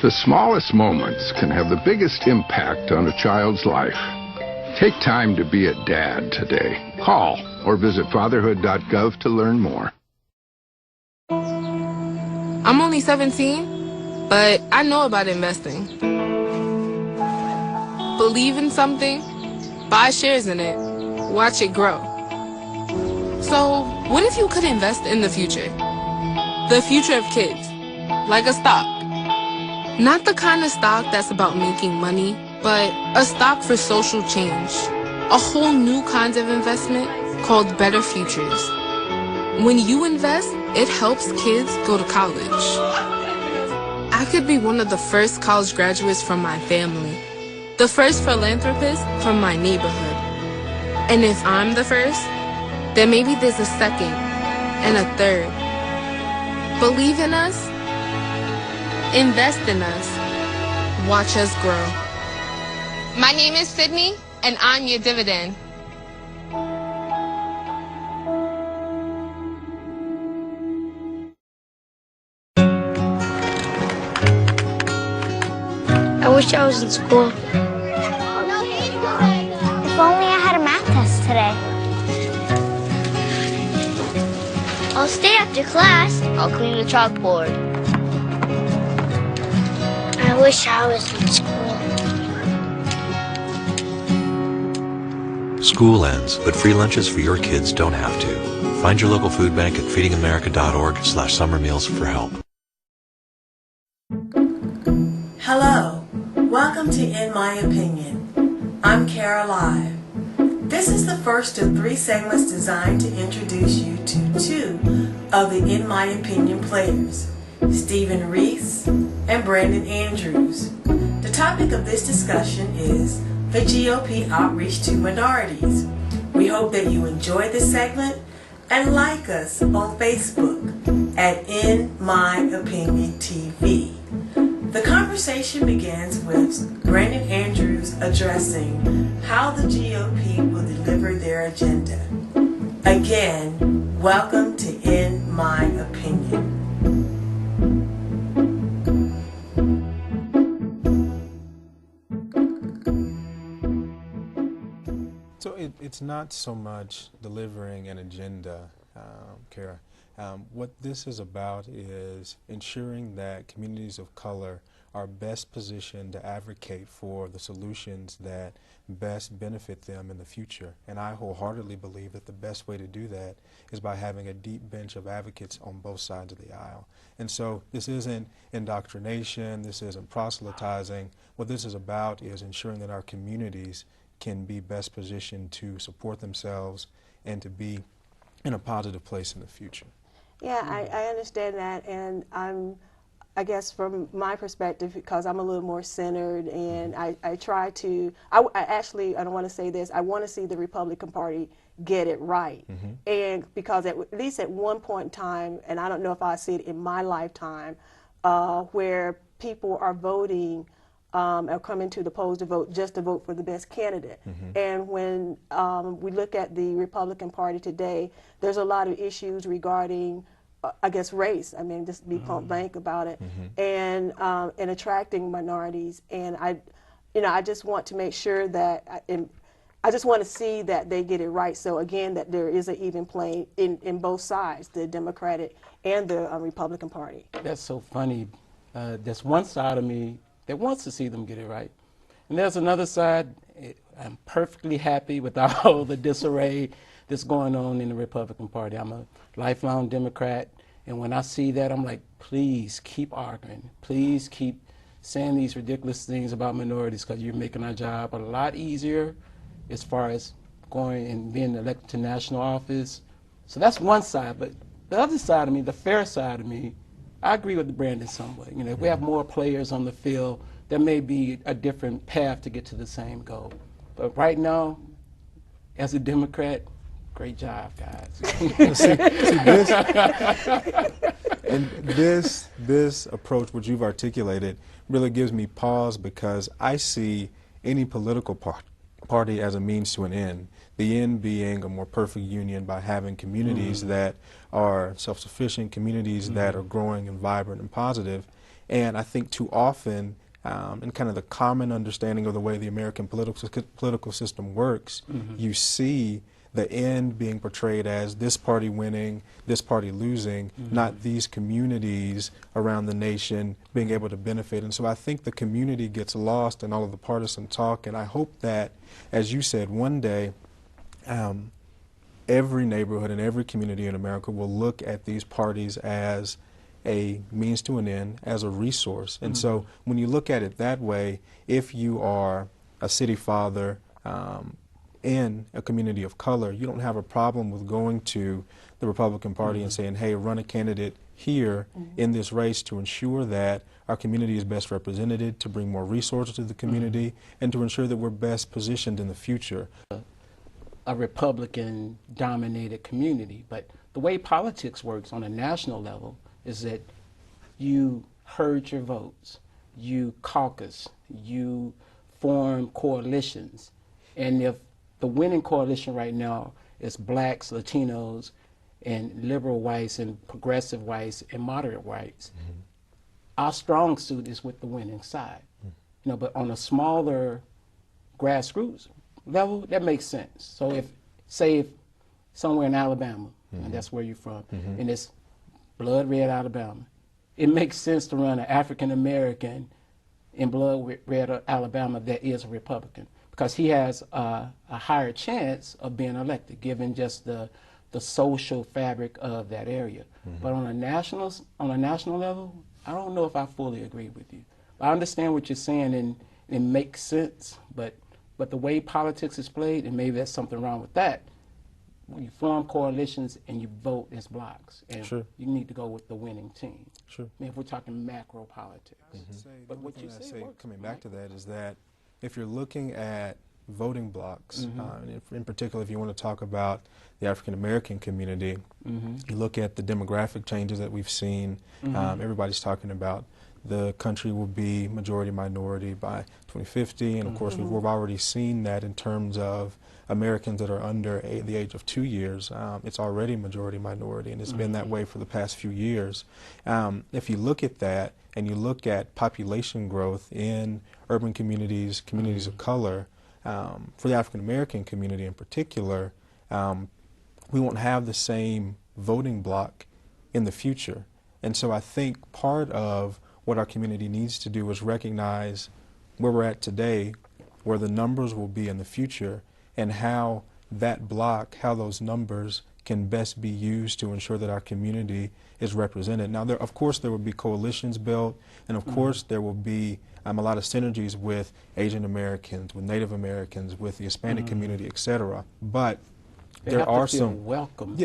The smallest moments can have the biggest impact on a child's life. Take time to be a dad today. Call or visit fatherhood.gov to learn more. I'm only 17, but I know about investing. Believe in something, buy shares in it, watch it grow. So, what if you could invest in the future? The future of kids, like a stock. Not the kind of stock that's about making money, but a stock for social change. A whole new kind of investment called Better Futures. When you invest, it helps kids go to college. I could be one of the first college graduates from my family, the first philanthropist from my neighborhood. And if I'm the first, then maybe there's a second and a third. Believe in us, invest in us, watch us grow. My name is Sydney, and I'm your dividend. I wish I was in school. If only I had a math test today. I'll stay after class. I'll clean the chalkboard. I wish I was in school. School ends, but free lunches for your kids don't have to. Find your local food bank at feedingamerica.org/summer meals for help. Hello, welcome to In My Opinion. I'm Cara Live. This is the first of 3 segments designed to introduce you to 2 of the In My Opinion players, Stephen Reese and Brandon Andrews. The topic of this discussion is the GOP Outreach to Minorities. We hope that you enjoy this segment and like us on Facebook at In My Opinion TV. The conversation begins with Brandon Andrews addressing how the GOP will deliver their agenda. Again, welcome to In My Opinion. So it's not so much delivering an agenda, Cara. What this is about is ensuring that communities of color are best positioned to advocate for the solutions that best benefit them in the future. And I wholeheartedly believe that the best way to do that is by having a deep bench of advocates on both sides of the aisle. And so this isn't indoctrination, this isn't proselytizing. What this is about is ensuring that our communities can be best positioned to support themselves and to be in a positive place in the future. Yeah, I understand that, and I guess from my perspective, because I'm a little more centered, and I try to, I don't want to say this, I want to see the Republican Party get it right. And because at least at one point in time, and I don't know if I see it in my lifetime, where people are voting or coming to the polls to vote just to vote for the best candidate. And when we look at the Republican Party today, there's a lot of issues regarding, I guess, race. I mean, just be point blank about it, and attracting minorities. And I just want to make sure that, I just want to see that they get it right. So again, that there is an even playing in both sides, the Democratic and the Republican Party. That's so funny. There's one side of me that wants to see them get it right. And there's another side, I'm perfectly happy with all the disarray that's going on in the Republican Party. I'm a lifelong Democrat, and when I see that, I'm like, please keep arguing. Please keep saying these ridiculous things about minorities, because you're making our job a lot easier as far as going and being elected to national office. So that's one side, but the other side of me, the fair side of me, I agree with Brandon somewhat. You know, if we have more players on the field, there may be a different path to get to the same goal. But right now, as a Democrat, great job, guys. This approach, which you've articulated, really gives me pause, because I see any political party as a means to an end. The end being a more perfect union by having communities that are self-sufficient, communities that are growing and vibrant and positive. And I think too often, in kind of the common understanding of the way the American political system works, you see the end being portrayed as this party winning, this party losing, not these communities around the nation being able to benefit. And so I think the community gets lost in all of the partisan talk, and I hope that, as you said, one day every neighborhood and every community in America will look at these parties as a means to an end, as a resource. And so when you look at it that way, if you are a city father in a community of color, you don't have a problem with going to the Republican Party and saying, hey, run a candidate here in this race to ensure that our community is best represented, to bring more resources to the community, and to ensure that we're best positioned in the future. A Republican-dominated community, but the way politics works on a national level is that you herd your votes, you caucus, you form coalitions, and if the winning coalition right now is blacks, Latinos, and liberal whites, and progressive whites, and moderate whites, our strong suit is with the winning side. You know, but on a smaller grassroots level, that makes sense. So if, say, if somewhere in Alabama, and that's where you're from, and it's blood red Alabama, it makes sense to run an African American in blood red Alabama that is a Republican, because he has a higher chance of being elected, given just the social fabric of that area. But on a national level, I don't know if I fully agree with you. I understand what you're saying, and it makes sense, but the way politics is played, and maybe there's something wrong with that, when you form coalitions and you vote as blocks, and you need to go with the winning team. I mean, if we're talking macro politics. But what you say works, coming back to that, is that if you're looking at voting blocks, and in particular, if you want to talk about the African American community, you look at the demographic changes that we've seen. Everybody's talking about the country will be majority minority by 2050, and of course we've already seen that in terms of Americans that are under the age of 2 years. It's already majority minority, and it's been that way for the past few years. If you look at that and you look at population growth in urban communities, communities of color, for the African American community in particular, we won't have the same voting block in the future. And so I think part of what our community needs to do is recognize where we're at today, where the numbers will be in the future, and how that block, how those numbers can best be used to ensure that our community is represented. Now, of course, there will be coalitions built, and of course, there will be a lot of synergies with Asian Americans, with Native Americans, with the Hispanic community, etc. But there are some welcome.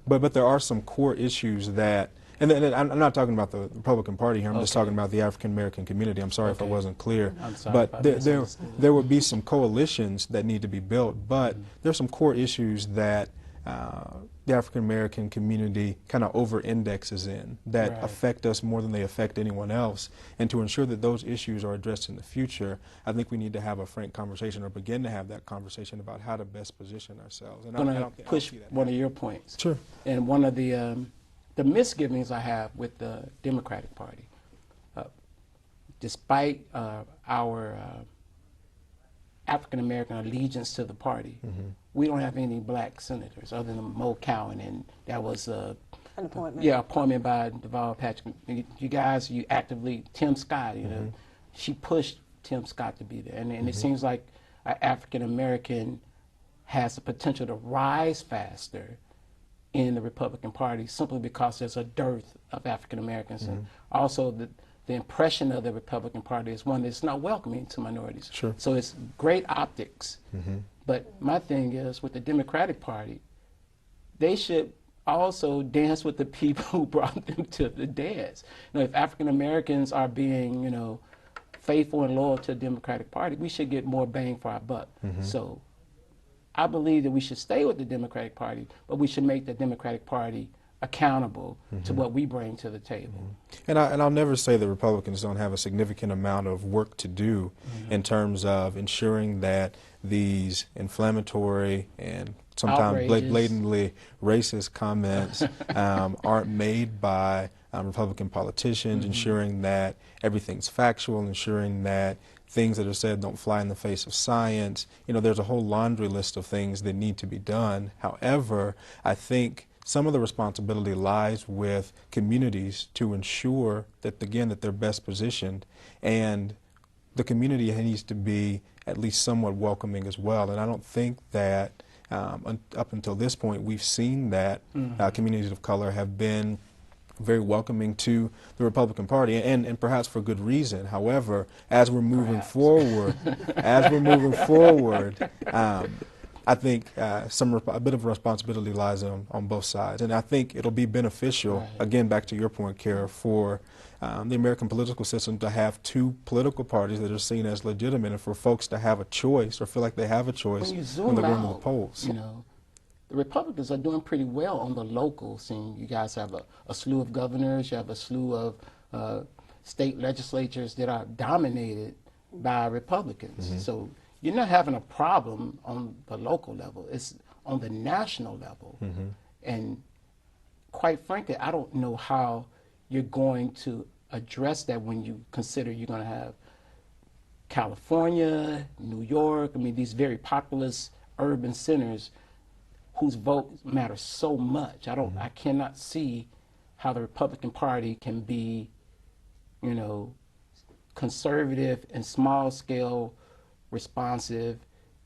But there are some core issues that. And I'm not talking about the Republican Party here. I'm just talking about the African American community. I'm sorry if I wasn't clear. I'm sorry, but there will be some coalitions that need to be built. But there's some core issues that the African American community kind of over-indexes in that affect us more than they affect anyone else. And to ensure that those issues are addressed in the future, I think we need to have a frank conversation, or begin to have that conversation about how to best position ourselves. And I'm going to push one of your points. Sure. And one of the misgivings I have with the Democratic Party, despite our African American allegiance to the party, we don't have any black senators other than Mo Cowan, and that was an appointment. Appointment by Deval Patrick. You guys, you actively, Tim Scott, you know, she pushed Tim Scott to be there, and it seems like an African American has the potential to rise faster in the Republican Party, simply because there's a dearth of African Americans, and also the impression of the Republican Party is one that's not welcoming to minorities. So it's great optics. But my thing is, with the Democratic Party, they should also dance with the people who brought them to the dance. You know, if African Americans are being, you know, faithful and loyal to the Democratic Party, we should get more bang for our buck. So I believe that we should stay with the Democratic Party, but we should make the Democratic Party accountable to what we bring to the table. And I'll never say that Republicans don't have a significant amount of work to do in terms of ensuring that these inflammatory and sometimes Outrageous. blatantly racist comments aren't made by Republican politicians, ensuring that everything's factual, ensuring that things that are said don't fly in the face of science. You know, there's a whole laundry list of things that need to be done. However, I think some of the responsibility lies with communities to ensure that, again, that they're best positioned, and the community needs to be at least somewhat welcoming as well. And I don't think that up until this point we've seen that communities of color have been very welcoming to the Republican Party, and perhaps for good reason. However, as we're moving forward, I think a bit of responsibility lies on both sides, and I think it'll be beneficial, again, back to your point, Cara, for the American political system to have two political parties that are seen as legitimate, and for folks to have a choice or feel like they have a choice when they're going to the polls. You know, the Republicans are doing pretty well on the local scene. You guys have a slew of governors, you have a slew of state legislatures that are dominated by Republicans. So you're not having a problem on the local level. It's on the national level. And quite frankly, I don't know how you're going to address that when you consider you're going to have California, New York, I mean, these very populous urban centers whose vote matters so much. I cannot see how the Republican Party can be, you know, conservative and small scale responsive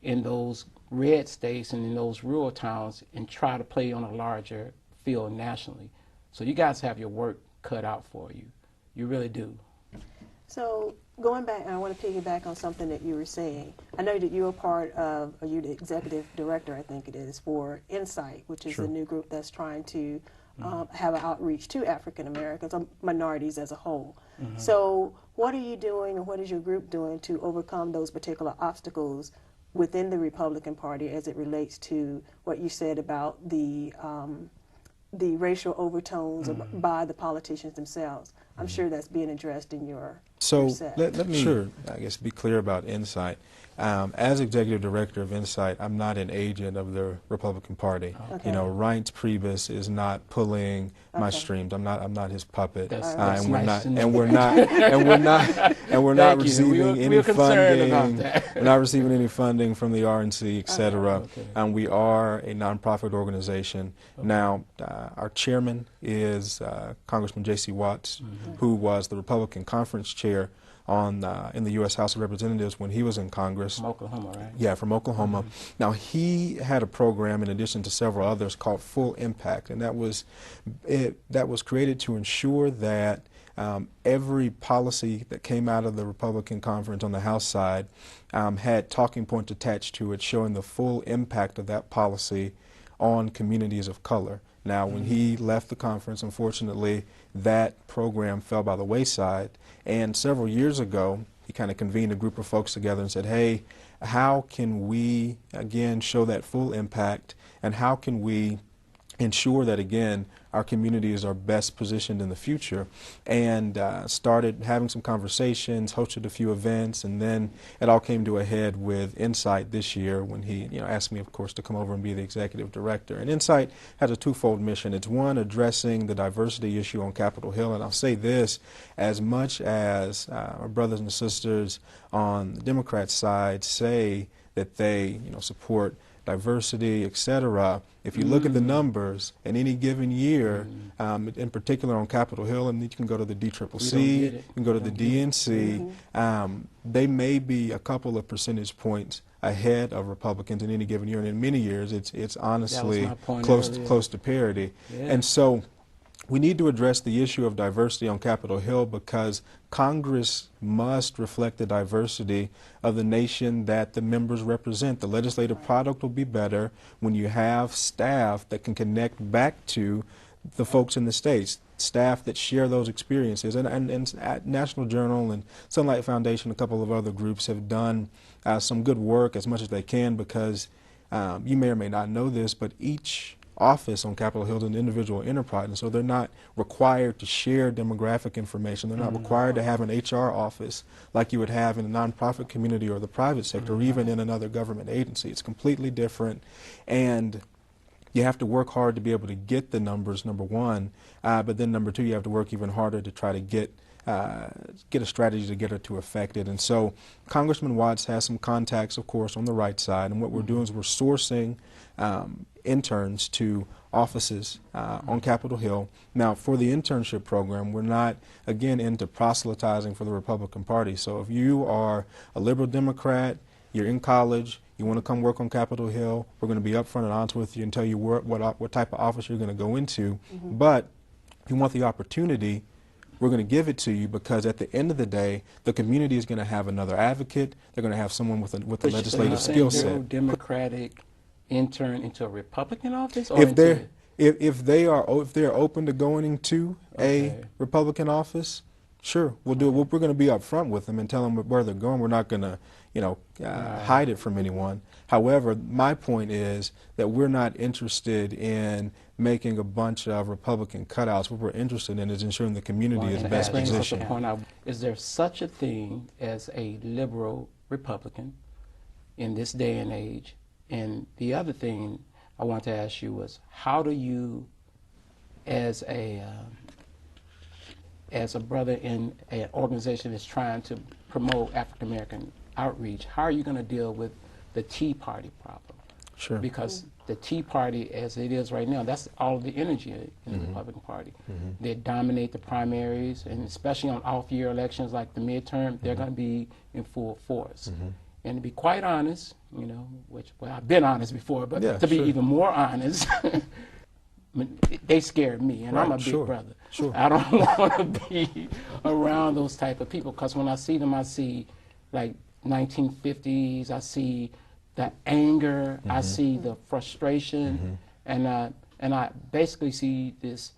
in those red states and in those rural towns and try to play on a larger field nationally. So you guys have your work cut out for you. You really do. So going back, I want to piggyback on something that you were saying. I know that you're a part of, or you're the executive director, I think it is, for Insight, which is a new group that's trying to have an outreach to African Americans, or minorities as a whole. So what are you doing, and what is your group doing to overcome those particular obstacles within the Republican Party as it relates to what you said about the racial overtones by the politicians themselves? I'm sure that's being addressed in your set. Let me, I guess, be clear about Insight. As executive director of Insight, I'm not an agent of the Republican Party. You know, Reince Priebus is not pulling my strings. I'm not his puppet. And we're not receiving any funding. We're not receiving any funding from the RNC, etc. And we are a nonprofit organization. Now, our chairman is Congressman J.C. Watts, who was the Republican conference chair in the U.S. House of Representatives when he was in Congress. From Oklahoma, right? Yeah, from Oklahoma. Now, he had a program, in addition to several others, called Full Impact, and that was created to ensure that every policy that came out of the Republican conference on the House side had talking points attached to it showing the full impact of that policy on communities of color. Now, when he left the conference, unfortunately, that program fell by the wayside. And several years ago, he kind of convened a group of folks together and said, hey, how can we, again, show that full impact, and how can we ensure that, again, our communities are best positioned in the future? And started having some conversations, hosted a few events, and then it all came to a head with Insight this year when he asked me, of course, to come over and be the executive director. And Insight has a twofold mission. It's one, addressing the diversity issue on Capitol Hill, and I'll say this, as much as our brothers and sisters on the Democrat side say that they support diversity, etc. If you look at the numbers in any given year, in particular on Capitol Hill, and you can go to the DCCC, you can go to the DNC, they may be a couple of percentage points ahead of Republicans in any given year, and in many years it's honestly close to parity. And so we need to address the issue of diversity on Capitol Hill because Congress must reflect the diversity of the nation that the members represent. The legislative product will be better when you have staff that can connect back to the folks in the states, staff that share those experiences. And National Journal and Sunlight Foundation, a couple of other groups have done some good work as much as they can because you may or may not know this, but each office on Capitol Hill is an individual enterprise, and so they're not required to share demographic information. They're not required to have an HR office like you would have in the nonprofit community or the private sector, or even in another government agency. It's completely different, and you have to work hard to be able to get the numbers, number one, but then number two, you have to work even harder to try to get a strategy to get it to affect it. And so Congressman Watts has some contacts, of course, on the right side, and what we're doing is we're sourcing interns to offices on Capitol Hill. Now, for the internship program, we're not, again, into proselytizing for the Republican Party. So if you are a liberal Democrat, you're in college, you want to come work on Capitol Hill, we're going to be upfront and honest with you and tell you what type of office you're going to go into. But if you want the opportunity, we're going to give it to you, because at the end of the day, the community is going to have another advocate. They're going to have someone with a legislative skill set. Democratic intern into a Republican office, or if they're open to going into a Republican office, sure, we'll do it. We're going to be upfront with them and tell them where they're going. We're not going to, hide it from anyone. However, my point is that we're not interested in making a bunch of Republican cutouts. What we're interested in is ensuring the community is best positioned. Is there such a thing as a liberal Republican in this day and age? And the other thing I want to ask you was, how do you, as a brother in an organization that's trying to promote African American outreach, how are you going to deal with the Tea Party problem? Sure. Because the Tea Party, as it is right now, that's all of the energy in the Republican Party. They dominate the primaries, and especially on off-year elections like the midterm, they're going to be in full force. And to be quite honest, I've been honest before, but to be even more honest, they scared me, and I'm a big brother. I don't want to be around those type of people, because when I see them, I see like 1950s, I see the anger, I see the frustration, and I basically see this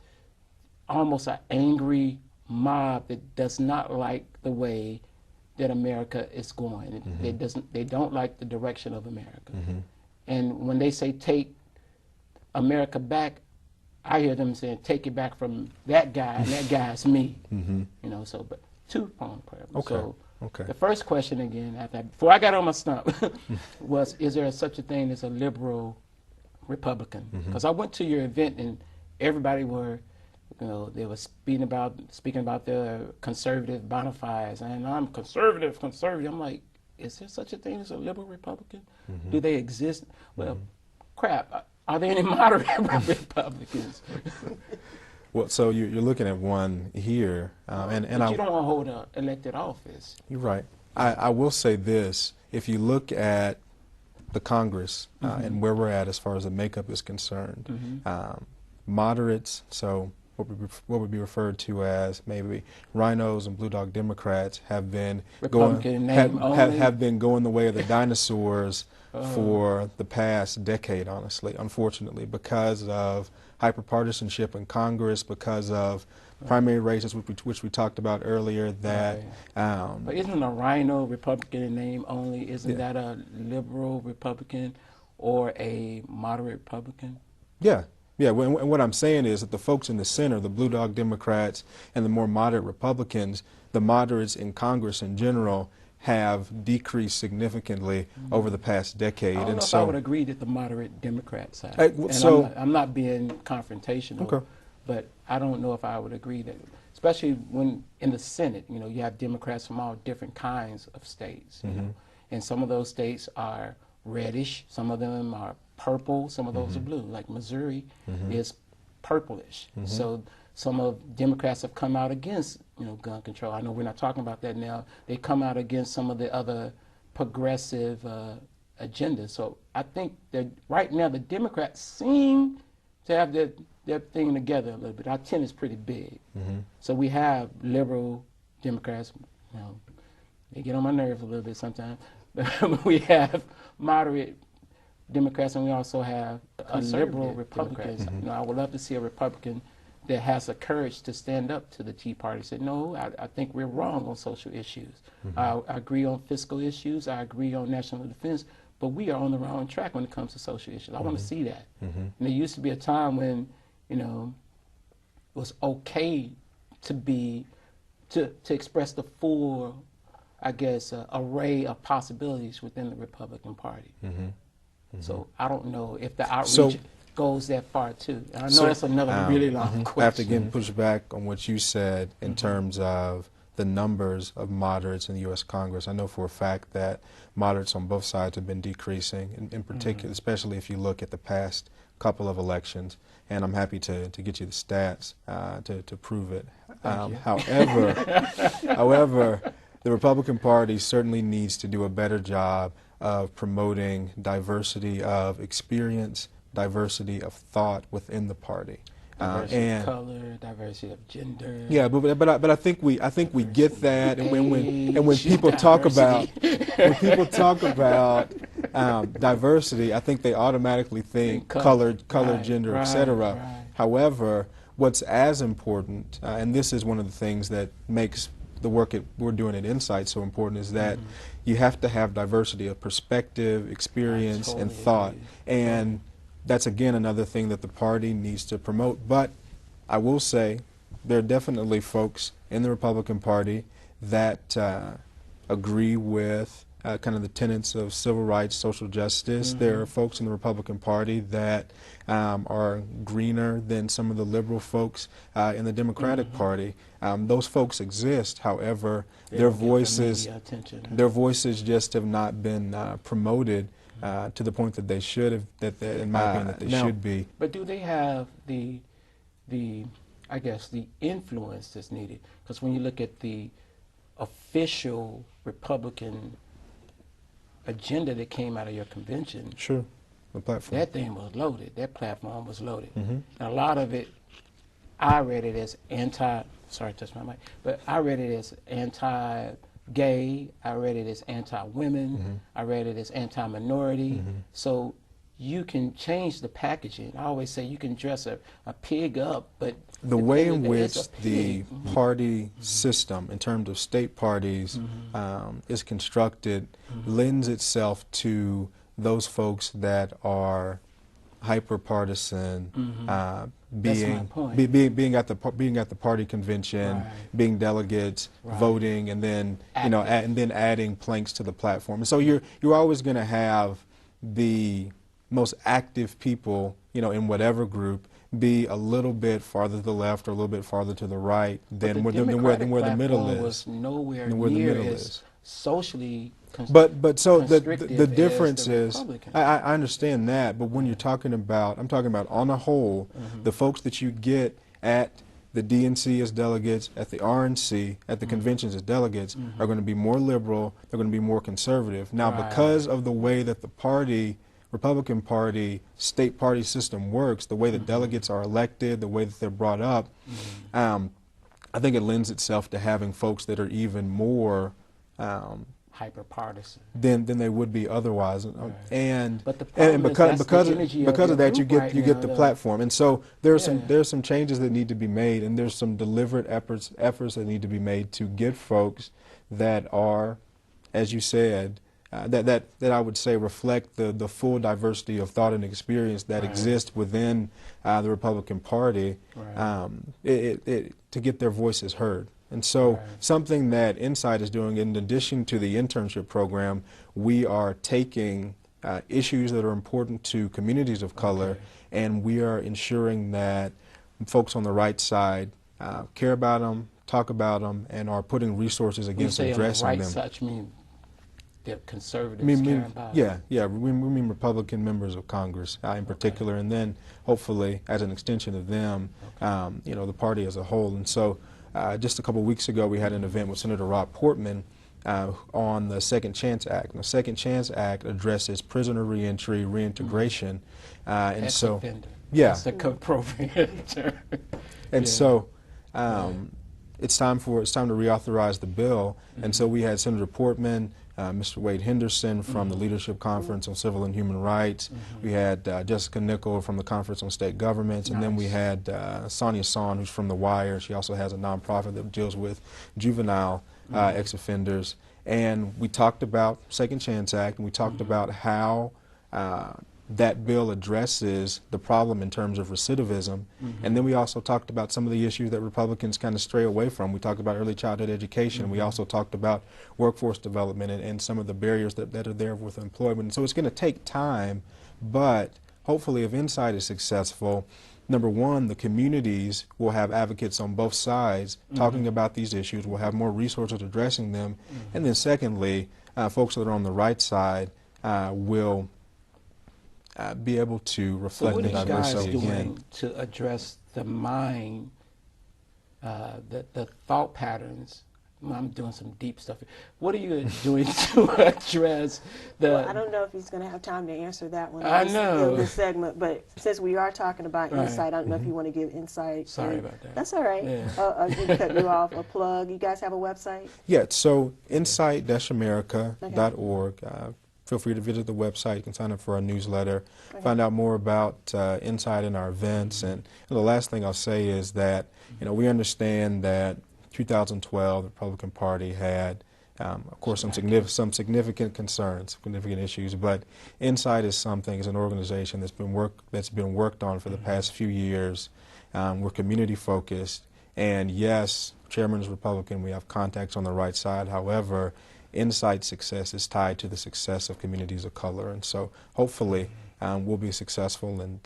almost an angry mob that does not like the way that America is going. They don't like the direction of America. And when they say take America back, I hear them saying take it back from that guy, and that guy's me. But two-pronged prayer. So the first question again, before I got on my stump, was, is there such a thing as a liberal Republican? Because I went to your event and everybody were, they were speaking about their conservative bona fides, and I'm conservative. I'm like, is there such a thing as a liberal Republican? Do they exist? Well, crap. Are there any moderate Republicans? Well, so you're looking at one here, and but you don't want to hold an elected office. You're right. I will say this: if you look at the Congress and where we're at as far as the makeup is concerned, moderates, so what would be referred to as maybe rhinos and blue dog Democrats, have been going the way of the dinosaurs for the past decade, honestly, unfortunately, because of hyperpartisanship in Congress, because of primary races, which we talked about earlier. But isn't a rhino Republican in name only? Isn't that a liberal Republican or a moderate Republican? Yeah. And what I'm saying is that the folks in the center, the blue dog Democrats and the more moderate Republicans, the moderates in Congress in general, have decreased significantly over the past decade. I don't know if I would agree that the moderate Democrat side. I'm not being confrontational, but I don't know if I would agree that, especially when in the Senate, you have Democrats from all different kinds of states, and some of those states are reddish, some of them are purple, some of those are blue. Like Missouri is purplish. So some of Democrats have come out against, gun control. I know we're not talking about that now. They come out against some of the other progressive agendas. So I think that right now the Democrats seem to have their thing together a little bit. Our tent is pretty big. So we have liberal Democrats, they get on my nerves a little bit sometimes. But we have moderate Democrats, and we also have a liberal Republicans. I would love to see a Republican that has the courage to stand up to the Tea Party. Say, no, I think we're wrong on social issues. I agree on fiscal issues. I agree on national defense, but we are on the wrong track when it comes to associations. I want to see that. Mm-hmm. And there used to be a time when, you know, it was okay to be, to express the full, I guess, array of possibilities within the Republican Party. Mm-hmm. Mm-hmm. So I don't know if the outreach goes that far too. And I know that's another really long question. I have to again push back on what you said in terms of the numbers of moderates in the U.S. Congress. I know for a fact that moderates on both sides have been decreasing, in particular, especially if you look at the past couple of elections. And I'm happy to get you the stats to prove it. However, the Republican Party certainly needs to do a better job of promoting diversity of experience, diversity of thought within the party. Diversity of color, diversity of gender. Yeah, but I think we get that, and when people talk about diversity, I think they automatically think color, gender, etc. Right. However, what's as important, and this is one of the things that makes the work we're doing at Insight so important, is that you have to have diversity of perspective, experience, and thought, and that's again another thing that the party needs to promote. But I will say there are definitely folks in the Republican Party that agree with kind of the tenets of civil rights, social justice. There are folks in the Republican Party that are greener than some of the liberal folks in the Democratic Party. Those folks exist. However, their voices just have not been promoted to the point that they should have, in my opinion, that they should be. But do they have the I guess, the influence that's needed? Because when you look at the official Republican agenda that came out of your convention, sure, the platform, that thing was loaded. That platform was loaded. Mm-hmm. And a lot of it, I read it as sorry to touch my mic, but I read it as anti-gay, I read it as anti-women, I read it as anti-minority. So you can change the packaging. I always say you can dress a pig up, but the way in which the party system, in terms of state parties, is constructed lends itself to those folks that are hyper-partisan, being at the party convention, being delegates, voting, and then and then adding planks to the platform. And so you're always going to have the most active people, in whatever group, be a little bit farther to the left or a little bit farther to the right than where the middle is. Was nowhere near as socially But so the difference is, I understand that, but when you're talking about, I'm talking about on a whole, the folks that you get at the DNC as delegates, at the RNC, at the conventions as delegates, are going to be more liberal, they're going to be more conservative. Now, because of the way that the Republican Party, state party system works, the way that delegates are elected, the way that they're brought up, I think it lends itself to having folks that are even more hyper-partisan than they would be otherwise, but the and because of that, you get the though. Platform, and so there's some changes that need to be made, and there's some deliberate efforts that need to be made to get folks that are, as you said, that I would say reflect the full diversity of thought and experience that exists within the Republican Party, to get their voices heard. And so something that Insight is doing, in addition to the internship program, we are taking issues that are important to communities of color, and we are ensuring that folks on the right side care about them, talk about them, and are putting resources against addressing them. On the right side, you mean the conservatives care about it? Yeah, we mean Republican members of Congress in particular, and then hopefully, as an extension of them, the party as a whole. And so just a couple of weeks ago, we had an event with Senator Rob Portman on the Second Chance Act. And the Second Chance Act addresses prisoner reentry, reintegration, and so that's a appropriate term. And so it's time to reauthorize the bill. And so we had Senator Portman, Mr. Wade Henderson from the Leadership Conference on Civil and Human Rights. We had Jessica Nickel from the Conference on State Governments, and then we had Sonia Son, who's from The Wire. She also has a nonprofit that deals with juvenile ex-offenders. And we talked about Second Chance Act, and we talked about how that bill addresses the problem in terms of recidivism. And then we also talked about some of the issues that Republicans kind of stray away from. We talked about early childhood education. We also talked about workforce development and some of the barriers that are there with employment. So it's going to take time, but hopefully if Insight is successful, number one, the communities will have advocates on both sides talking about these issues. We'll have more resources addressing them. And then secondly, folks that are on the right side will be able to reflect the diversity. So what are you guys doing again to address the mind, the thought patterns? I'm doing some deep stuff. What are you doing to address the... Well, I don't know if he's going to have time to answer that one I know. in this segment, but since we are talking about Insight, I don't know if you want to give insight. Sorry about that. That's all right. Yeah. I didn't cut you off. A plug. You guys have a website? Yeah, so insight-america.org. Feel free to visit the website. You can sign up for our newsletter, find out more about Insight and our events. And the last thing I'll say is that, we understand that 2012, the Republican Party had, of course, some significant concerns, significant issues. But Insight is something, as an organization that's been worked on for the past few years. We're community focused, and yes, Chairman is Republican. We have contacts on the right side. However, Insight's success is tied to the success of communities of color, and so hopefully we'll be successful, and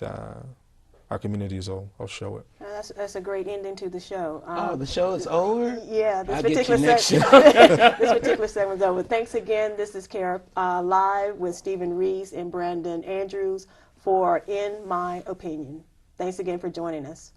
our communities will show it. That's a great ending to the show. Oh, the show is over? Yeah, this I'll particular get you next this particular segment is over. Thanks again. This is Cara live with Stephen Reese and Brandon Andrews for In My Opinion. Thanks again for joining us.